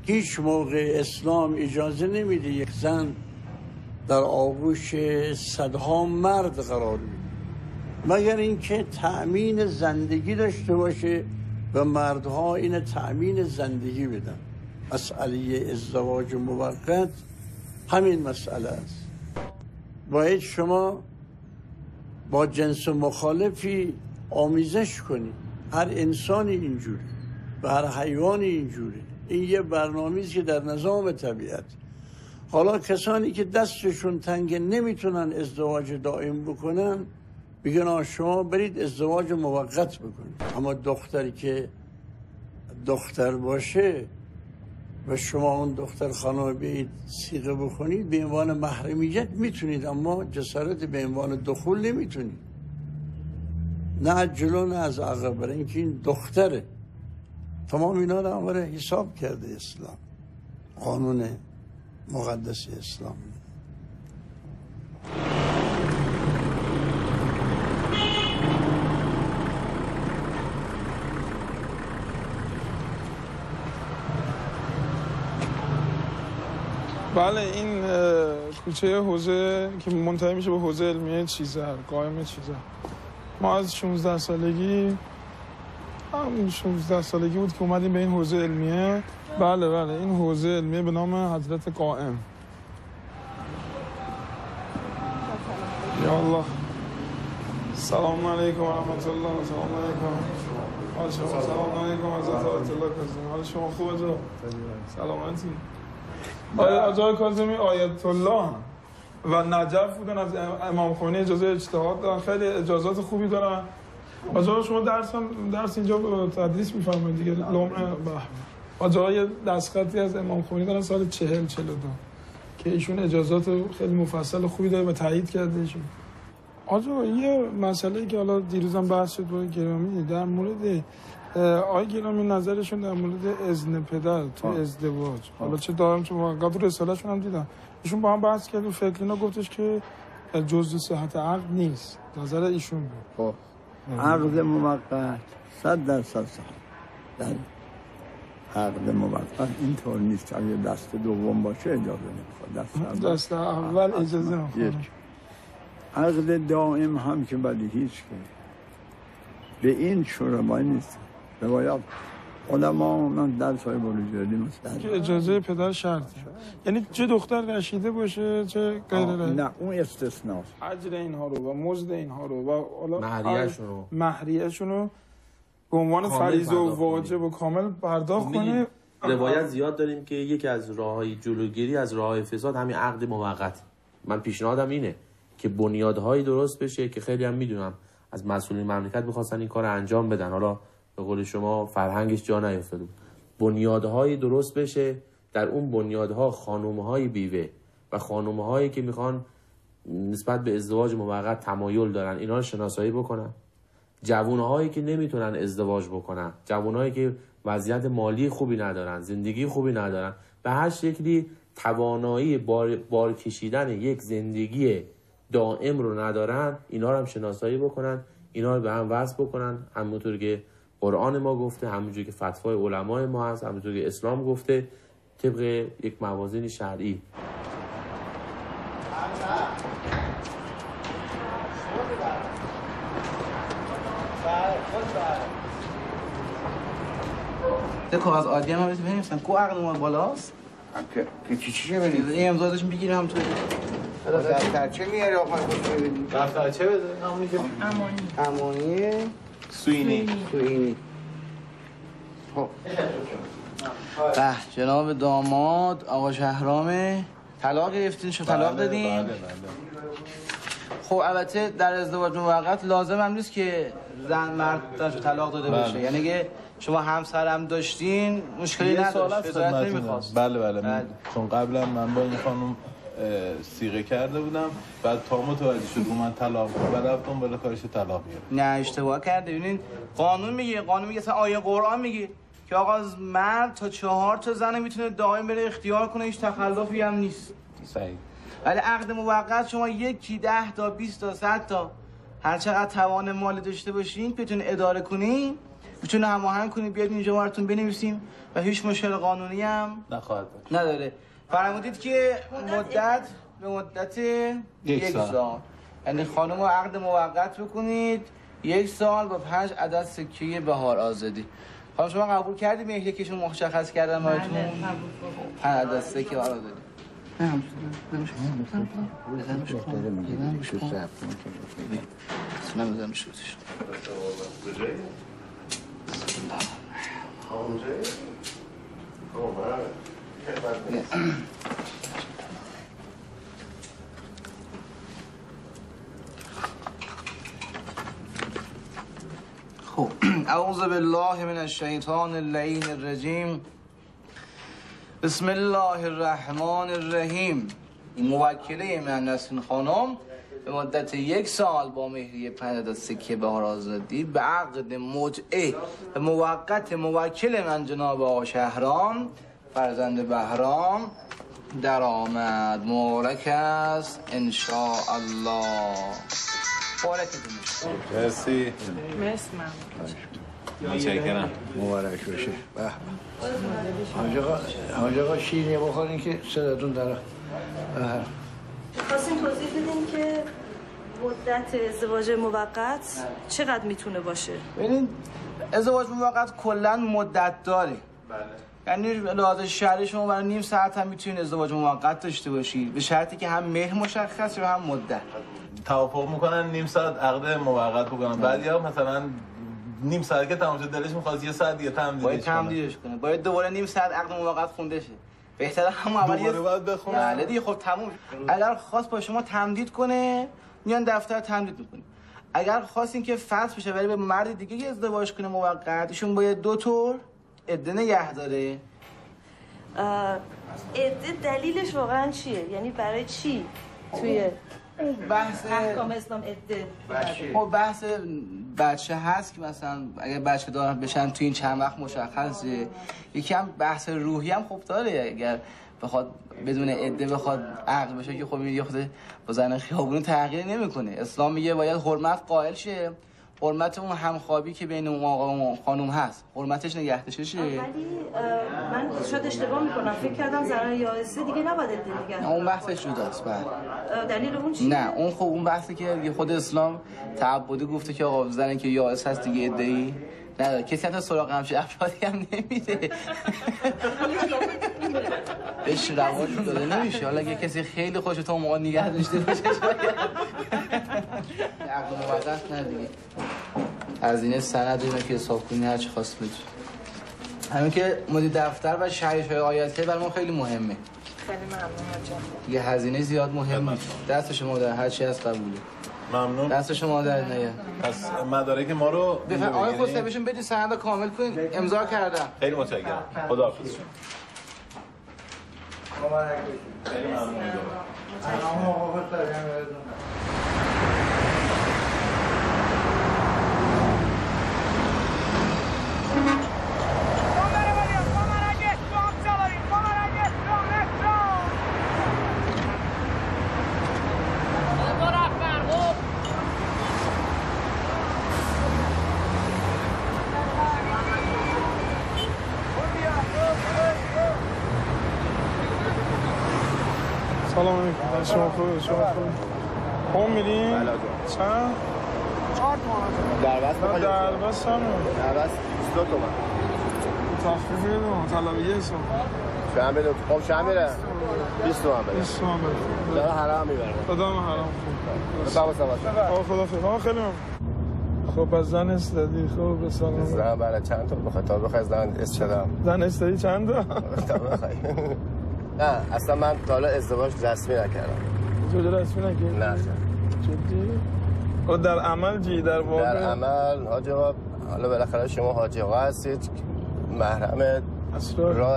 هیچ موقع اسلام اجازه نمیده یک زن در آغوش صدها مرد قرار بگیره، مگر اینکه تأمین زندگی داشته باشه و مردها این تأمین زندگی بدن. مسئله ازدواج موقت همین مسئله است. باید شما با جنس مخالفی آمیزش کنی. هر انسانی اینجوری و هر حیوانی اینجوری. این یه برنامه‌ایست که در نظام طبیعت. حالا کسانی که دستشون تنگه نمیتونن ازدواج دائم بکنن میگن شما برید ازدواج موقت بکنید. اما دختری که دختر باشه و شما اون دختر خانم بیایید صیغه بکنید به عنوان محرمیت میتونید، اما جسارت به عنوان دخول نمیتونید. نه از جلو نه از عقب، برای اینکه این دختره. تمام اینا رو امر حساب کرده اسلام، قانون مقدس اسلام. بله، این کوچه حوزه که منتهی میشه به حوزه علمیه چیزر، قائم چیزر. ما از 16 سالگی بود که اومدیم به این حوزه علمیه. بله این حوزه علمیه به نام حضرت قائم. یا الله. سلام علیکم و رحمت الله. سلام علیکم. حال شما؟ سلام علیکم حضرت آیت الله کاظمی. حال شما خوبه جو؟ سلامتی. آقای کاظمی آیت الله و نجف بودن، از امام خمینی اجازه اجتهاد دارن، خیلی اجازات خوبی دارن. آجا شما درس اینجا تدریس میفرمایید دیگه. آجا یه دستخطی از امام خمینی دارن سال 40-42 که ایشون اجازات خیلی مفصل خوبی داره و تایید کرده ایشون. آجا یه مسئله که حالا دیروزم بحث شد با گرامی در مورد آقای گرامی نظرشون در مورد اذن پدر تو ازدواج، حالا چه دارم چه موقت رساله‌شون هم دیدم، ایشون با هم بحث کرد و فکرینا گفتش که جزء صحت عقد نیست. نظر ایشون بود. عقد موقت 100% صحت. در عقد موقت اینطور نیست. اگه دست دوم باشه اجازه نمیخواد، دست اول اجازه نمیخواد. عقد دائم هم که ولی هیچ که به این شرمای نیست. روایات علما من در صاحب الجردی که اجازه پدر شرطه، یعنی چه دختر رشیده باشه چه غیر نه اون استثناست. اجر اینها رو و مزد اینها رو و مهریه‌شون رو به عنوان فریضه و واجب و کامل پرداخت کنه. روایت زیاد داریم که یکی از راههای جلوگیری از راههای فساد همین عقد موقت. من پیشنهادم اینه که بنیادهایی درست بشه که خیلی هم میدونم از مسئولین مملکت می‌خواستن این کار انجام بدن، حالا به قول شما فرهنگش جا نیفتاده بود. بنیادهایی درست بشه، در اون بنیادها خانم‌های بیوه و خانم‌هایی که میخوان نسبت به ازدواج موقت تمایل دارن اینا رو شناسایی بکنن. جوان‌هایی که نمیتونن ازدواج بکنن، جوان‌هایی که وضعیت مالی خوبی ندارن، زندگی خوبی ندارن، به هر شکلی توانایی بار کشیدن یک زندگی دائم رو ندارن، اینا رو هم شناسایی بکنن، اینا رو به هم وصل بکنن، همونطور که قرآن ما گفته، همونجوری که فتوای علمای ما هست، همونطوری که اسلام گفته، طبق یک موازین شرعی. ده کاغذ عادی هم بهت بنویسن کو عقد ما بالاست که چیه بنویسن این امضاش میگیرم هم تو دفترچه میاری آقا بدید. دفترچه بده. همونی که امانی سوینی. خب جناب داماد آقا شهرام طلاق گرفتین، شو طلاق دادین؟ بله. خب البته در ازدواج موقت لازم هم نیست که زن مرد طلاق داده باشه، یعنی که شما همسرم داشتین مشکلی نداشت، رضایت نمیخواست. بله. چون قبلا من با این خانم صیغه کرده بودم، بعد تا متوجه شد من طلاق و رفتم بالا کارش طلاق گرفت. نه اشتباه کرده. ببینید قانون میگه اصلا آیه قرآن میگه که آقا مرد تا 4 تا زن میتونه دائم بره اختیار کنه، هیچ تخلفی هم نیست. صحیح. ولی عقد موقت شما 1 10 تا 20 تا 100 تا هر چقدر توان مالی داشته باشین بتونین اداره کنین، میتونه هماهنگ کنید بیاد اینجا براتون بنویسیم و هیچ مشکل قانونی هم نداره. فرمودید که به مدت 1 سال، یعنی خانم رو عقد موقت بکنید 1 سال با 5 عدد سکه بهار آزادی. خانم شما قبول کردید مهریه که شما مشخص کردن براتون؟ 5 عدد سکه بهار آزادی. خب اعوذ بالله من الشیطان اللعین الرجیم. بسم الله الرحمن الرحیم. موکله من نسرین خانم به مدت 1 سال با مهریه 5 عدد سکه بهار آزادی به عقد متعه و موقت موکل من جناب آقا شهرام فرزند بهرام در آمد. مبارک است ان شاء الله. مرسی. متشکرم. مبارک باشه. حاج آقا شیرینی بخورین که صداتون داره. خواستیم توضیح بدیم که مدت ازدواج موقت چقدر میتونه باشه؟ ببینید ازدواج موقت کلا مدت داره. یعنی لحاظ شرعی شما برای نیم ساعت هم میتونید ازدواج موقت داشته باشید به شرطی که هم مهر مشخص و هم مدت. توافق میکنن نیم ساعت عقد موقت بکنن، بعدیا مثلا نیم ساعت که تمام شد دلش میخواد 1 ساعت دیگه تمدیدش کنه. باید دوباره نیم ساعت عقد موقت خونده شه. بهتره هم اول دوباره باید بخونه. بله دیگه خب تموم. اگر خواست با شما تمدید کنه میان دفتر تمدید میکنه. اگر خواستین که فصل بشه ولی به مرد دیگه ازدواج کنه موقت، ایشون باید 2 طور عده نگه داره. عده دلیلش واقعا چیه؟ یعنی برای چی توی بحث احکام اسلام عده؟ خب بحث بچه هست که مثلا اگر بچه دار بشن تو این چند وقت مشخصه. یکی هم بحث روحی هم خوب داره. اگر بخواد بدون عده بخواد عقد بشه که خب یه خود با زن خیابونی تغییر نمیکنه. اسلام میگه باید حرمت قائل شه. حرمت اون همخوابی که بین اون آقا و خانم هست حرمتش نگه داشته شه. ولی من شاید اشتباه میکنم، فکر کردم زنان یائسه دیگه نباید عده نگه. اون بحثش جداست. بله دلیل اون چیه؟ نه اون خب اون بحثی که خود اسلام تعبدی گفته که آقا زنی که یائس هست دیگه عده‌ای نداره. کسی حتی سراغ همچه افرادی هم نمیده. بهش رواج داده نمیشه. حالا اگه کسی خیلی خوش تو موقع نگه داشته باشه عقد موقت نه دیگه. هزینه سند اینا که حساب کنی هر چی خواست بدی. همین که مدیر دفتر و شهریه‌های آیاتی برای ما خیلی مهمه. خیلی ممنون. دیگه هزینه زیاد مهم نیست. دست شما در هر چی از قبوله. ممنون. دست شما در نیاد. پس مدارک ما رو بفرمایید آقای خسروی بهشون بدید سند کامل کنید. امضا کردم. خیلی متشکرم. خداحافظ. خیلی ممنون. سلام علیکم. شما خوبه؟ هم میریم؟ بله چند؟ 4 تومن. در بس هم؟ در بس 22 تومن. تخفیف بدون طلبیه حساب. شما بده. خب شما میره 20 تومن بده. 20 تومن بده. داره حرام میبره. خدا من حرام خوب. سلام سلام. خدا فکر خیلی ممنون. خب از زن استادی خب به سلام. زن بله چند تا بخواد تا بخواد زن استادم. زن استادی چند تا؟ تا بخواد. نه اصلا من تا حالا ازدواج رسمی نکردم. ازدواج رسمی نکردی؟ نه. جدی؟ و در عمل جی در واقع؟ در عمل حاج آقا حالا بالاخره شما حاج آقا هستید محرم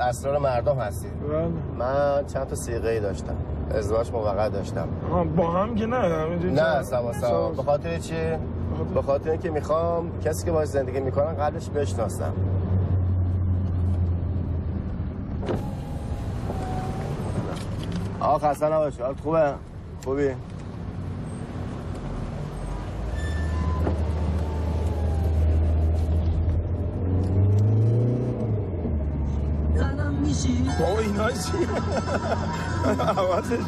اسرار مردم هستید. بله. من چند تا صیغه داشتم. ازدواج موقت داشتم. با هم که نه همینجوری. نه سوا. به خاطر چی؟ به خاطر اینکه میخوام کسی که باهاش زندگی میکنن قبلش بشناسم. آقا خسته نباشی. حالت خوبه؟ خوبی؟ بابا اینا چیه؟ عوضش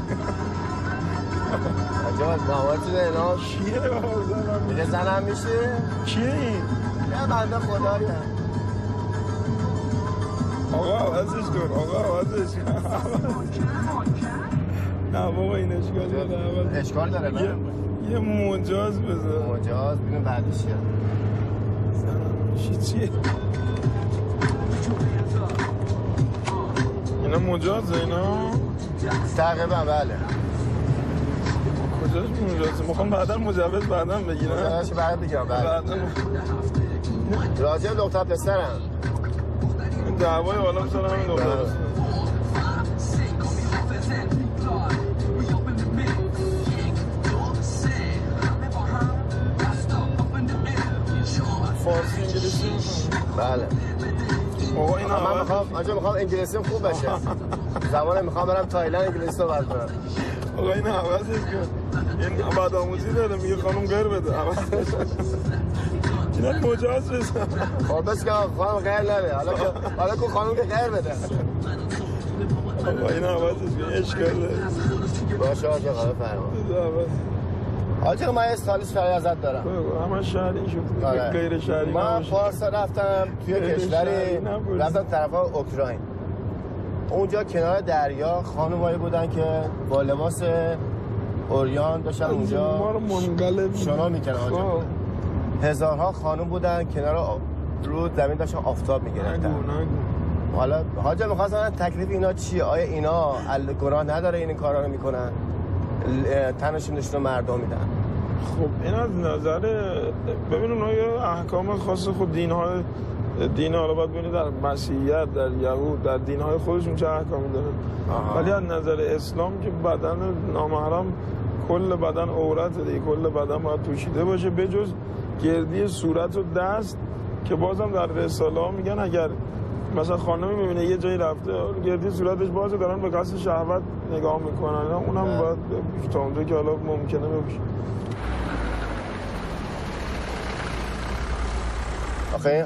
عجب نامات اینا چیه بابا زنم دیگه زنم میشه؟ کیه این؟ یه بنده خدایی هم آقا عوضش کن آقا عوضش کن نه بابا این اشکال داره اشکال داره نه؟ یه مجاز بذار مجاز ببین بعدش چیه زنم چیه؟ اینا مجازه اینا؟ تقریبا بله کجاش مجازه؟ میخوام بعدا مجوز بعدا بگیرم مجازش بعد بگیرم بله راجع به دختر پسرم این دعوای عالم سر همین دختر پسر فارسی انگلیسی بله آقا این من میخوام انگلیسیم خوب بشه زمان میخوام برم تایلند انگلیسی صحبت کنم آقا این عوضش کن این بعد آموزی داره میگه خانم غیر بده عوضش اینا مجاز بزن خب بس که خانم غیر نده حالا که خانم که غیر بده آقا این عوضش کن اشکال داره باشه آقا فرما آجا من یه سالیس فرای ازت دارم همه شهری شد غیر شهری من پارسا رفتم توی کشوری رفتم طرف اوکراین اونجا کنار دریا خانمایی بودن که با لباس اوریان داشتن اونجا ما رو منقلب شنا میکنن آجا هزارها خانم بودن کنار رو زمین داشتن آفتاب میگرفتن حالا حاجا میخواستم تکلیف اینا چیه آیا اینا گناه نداره این کارا رو میکنن تنشون نشون مردم میدن خب این از نظر ببین اونها یه احکام خاص خود دین حالا باید ببینید در مسیحیت در یهود در دینهای خودشون چه احکامی دارن ولی از نظر اسلام که بدن نامحرم کل بدن عورت دیگه کل بدن باید پوشیده باشه بجز گردی صورت و دست که بازم در رساله ها میگن اگر مثلا خانمی میبینه یه جایی رفته گردی صورتش بازه دارن به قصد شهوت نگاه میکنن اونم باید تا اونجا که حالا ممکنه ببشه آخه این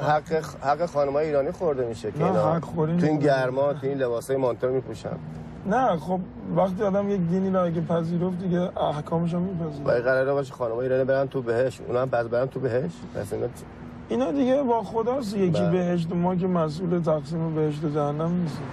حق خانم‌های ایرانی خورده میشه که اینا تو این گرما تو این لباسای مانتور میپوشن نه خب وقتی آدم یک دینی رو اگه پذیرفت دیگه احکامش رو میپذیره باید قراره باشه خانم‌های ایرانی برن تو بهشت اونا هم بعد برن تو بهشت پس اینا دیگه با خداست یکی بهشت ما که مسئول تقسیم بهشت و جهنم نیستیم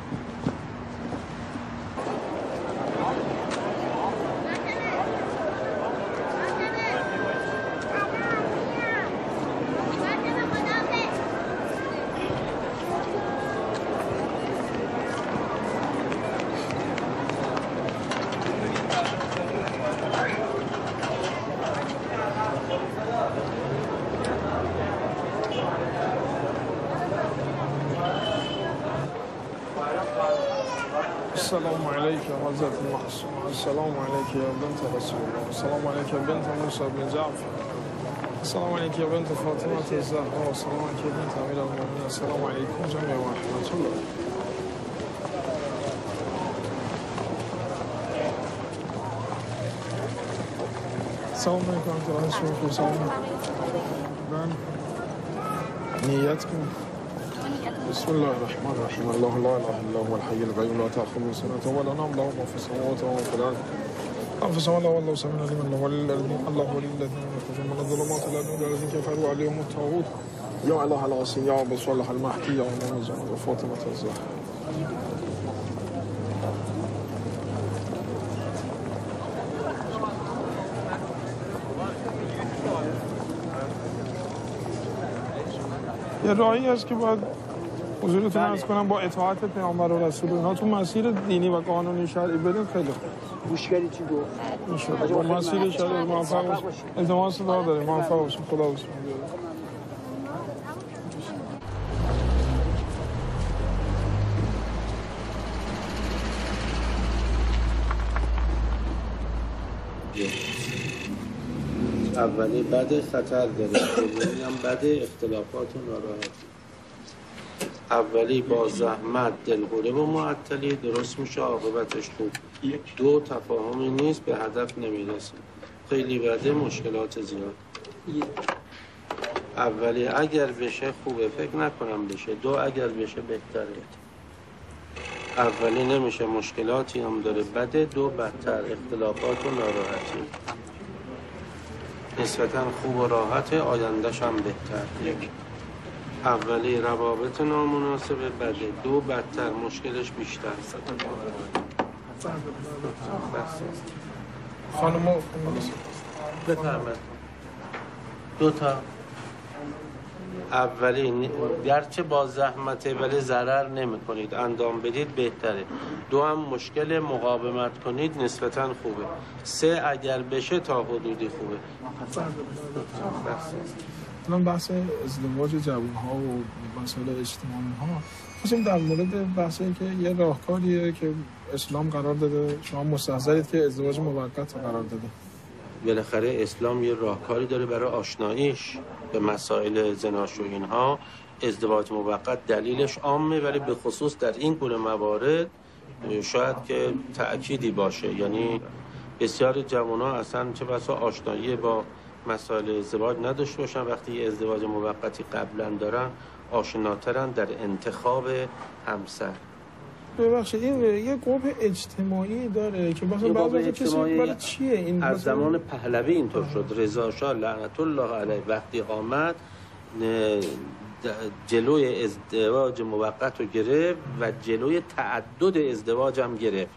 السلام عليك يا حضرة المعصوم السلام عليك يا بنت رسول الله السلام عليك يا بنت موسى بن جعفر السلام عليك يا بنت فاطمة الزهراء السلام عليك يا بنت أمير المؤمنين السلام عليكم جميعا ورحمة الله السلام عليكم ورحمة الله وبركاته نيتكم بسم الله الرحمن الرحيم الله لا اله الا هو الحي القيوم لا تاخذه سنه ولا نوم له ما في السماوات وما في الارض انفسهم الله والله سميع عليم الله ولي الذين الله ولي الذين يخرجون من الظلمات الى النور الذين كفروا عليهم الطاغوت يا اله العظيم يا ابو صالح المهدي يا امام الزمان وفاطمه الزهراء یه راهی هست که باید حضورتون عرض کنم با اطاعت پیامبر و رسول اینا تو مسیر دینی و قانونی شرعی بریم خیلی خوب. مشکلی چی گفت؟ انشاءالله با مسیر شرعی موفق باشیم. التماس دعا داریم موفق باشیم. خدا باشیم. اولی بد خطر داره دومی هم بد اختلافات و ناراحتی. اولی با زحمت دلهوره و معطلی درست میشه عاقبتش خوب. دو تفاهمی نیست به هدف نمیرسه خیلی بده مشکلات زیاد. اولی اگر بشه خوبه فکر نکنم بشه. دو اگر بشه بهتره. اولی نمیشه، مشکلاتی هم داره، بده. دو بدتر، اختلافات و ناراحتی. نسبتا خوب و راحت، آیندهش هم بهتر. یک اولی روابط نامناسبه، بده. دو بدتر، مشکلش بیشتر. خانم بفرمایید. دو تا. اولی گرچه با زحمته ولی ضرر نمی کنید، اندام بدید بهتره. دو هم مشکل، مقاومت کنید نسبتا خوبه. سه اگر بشه تا حدودی خوبه. الان بحث ازدواج جوان‌ها و مسائل اجتماعی ها، خصوصا در مورد بحثی که یه راهکاریه که اسلام قرار داده، شما مستحضرید که ازدواج موقت قرار داده. بالاخره اسلام یه راهکاری داره برای آشناییش به مسائل زناشو اینها. ازدواج موقت دلیلش عامه، ولی به خصوص در این گونه موارد شاید که تأکیدی باشه. یعنی بسیاری جوان‌ها اصلا چه بسا آشنایی با مسائل ازدواج نداشته باشن، وقتی یه ازدواج موقتی قبلا دارن آشناترن در انتخاب همسر. ببخشید این یه قبح اجتماعی داره که مثلا بعضی کسی برای چیه این؟ از زمان پهلوی اینطور شد. رضا شاه لعنت الله علیه وقتی آمد جلوی ازدواج موقت رو گرفت و جلوی تعدد ازدواج هم گرفت.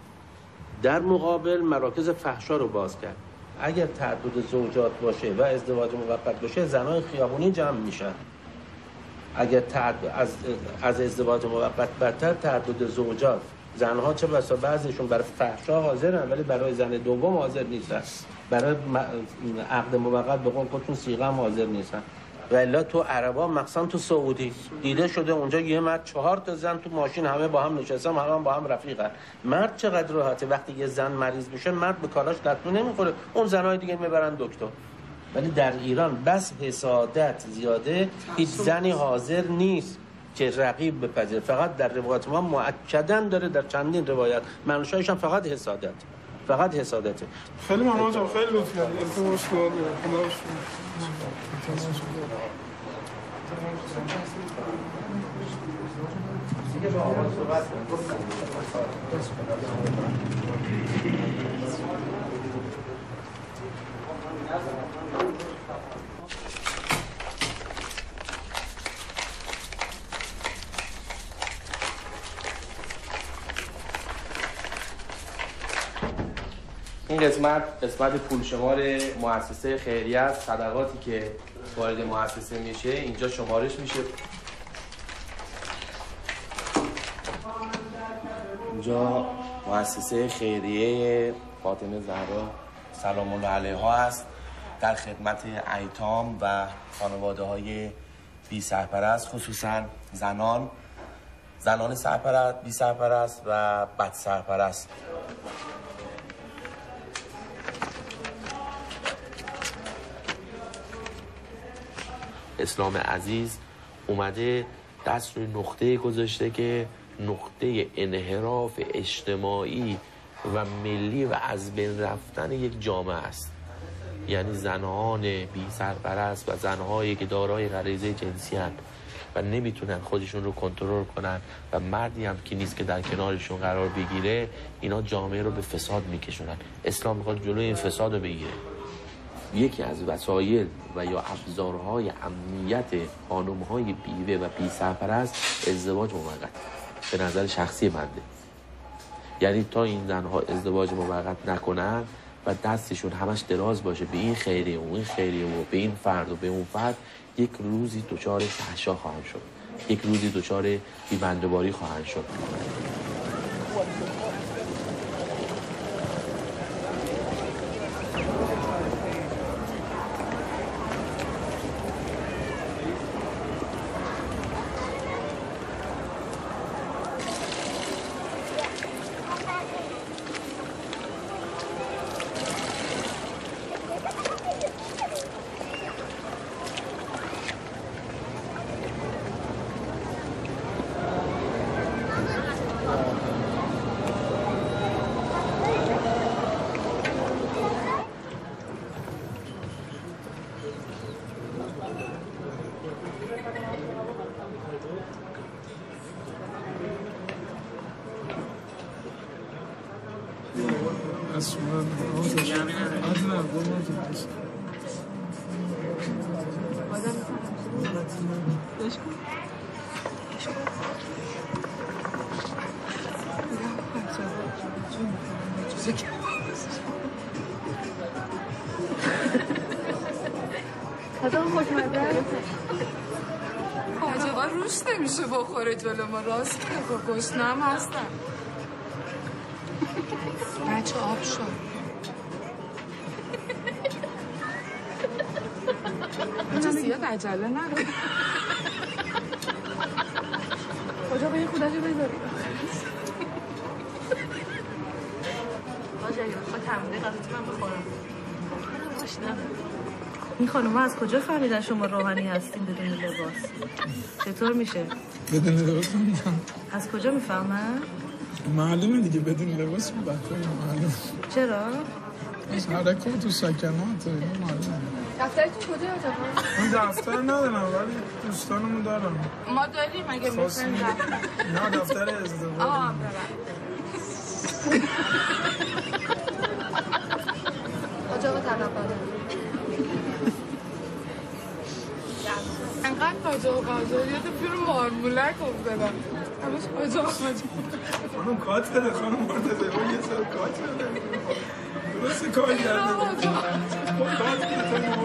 در مقابل مراکز فحشا رو باز کرد. اگر تعدد زوجات باشه و ازدواج موقت باشه، زنای خیابونی جمع میشن. اگر از ازدواج موقت بدتر تعدد زوجات، زنها چه بسا بعضیشون برای فحشا حاضرن ولی برای زن دوم حاضر نیستن، برای عقد موقت به قول خودتون صیغه هم حاضر نیستن. و الا تو عربا مخصوصا تو سعودی دیده شده اونجا یه مرد 4 تا زن تو ماشین همه با هم نشستن، همه با هم رفیقن. مرد چقدر راحته وقتی یه زن مریض میشه مرد به کاراش لطمه نمیخوره، اون زنای دیگه میبرن دکتر. ولی در ایران بس حسادت زیاده، هیچ زنی حاضر نیست که رقیب بپذیره. فقط در روایت ما مؤکداً داره در چندین روایت منشأش هم فقط حسادت، فقط حسادته. خیلی ممنون جان، خیلی لطف کردید. التماس دعا خدا این قسمت پول شمار مؤسسه خیریه است. صدقاتی که وارد مؤسسه میشه اینجا شمارش میشه. اینجا مؤسسه خیریه فاطمه زهرا سلام الله علیها است، در خدمت ایتام و خانواده های بی سرپرست، خصوصا زنان سرپرست، بی سرپرست و بد سرپرست. اسلام عزیز اومده دست روی نقطه گذاشته که نقطه انحراف اجتماعی و ملی و از بین رفتن یک جامعه است. یعنی زنان بی سرپرست و زنهایی که دارای غریزه جنسی هستند و نمیتونن خودشون رو کنترل کنن و مردی هم که نیست که در کنارشون قرار بگیره، اینا جامعه رو به فساد میکشونن. اسلام میخواد جلوی این فساد رو بگیره. یکی از وسایل و یا ابزارهای امنیت خانم‌های بیوه و بی سرپرست ازدواج موقت به نظر شخصی بنده. یعنی تا این زنها ازدواج موقت نکنن و دستشون همش دراز باشه به این خیریه و این خیریه و به این فرد و به اون فرد، یک روزی دچار فحشا خواهند شد، یک روزی دچار بی‌بنده‌باری خواهند شد. از شما آجابا روش نمیشه بخوره جلو ما راست میگه گشنم هستم بچه آب شد بچه زیاد عجله نکن آجابا یه خودشو بذاری آجا اگه بخواه تمرینه قضاتی من بخورم باشنم این خانم از کجا فهمیدن شما روحانی هستین بدون لباس؟ چطور میشه؟ بدون لباس از کجا میفهمن؟ معلومه دیگه بدون لباس معلومه چرا؟ حرکات و سکنات معلومه دفترتون کجا آجابا؟ من دفتر ندارم ولی دوستانمو دارم ما داریم اگه میخوایم نه دفتر ازدواج آجابا طلبانه انقدر قاجا یاد پیر مارمولک افتادم همش قاجا خانم کاتره خانم مرتضی یه سر کاتره درست کار کرده کات بده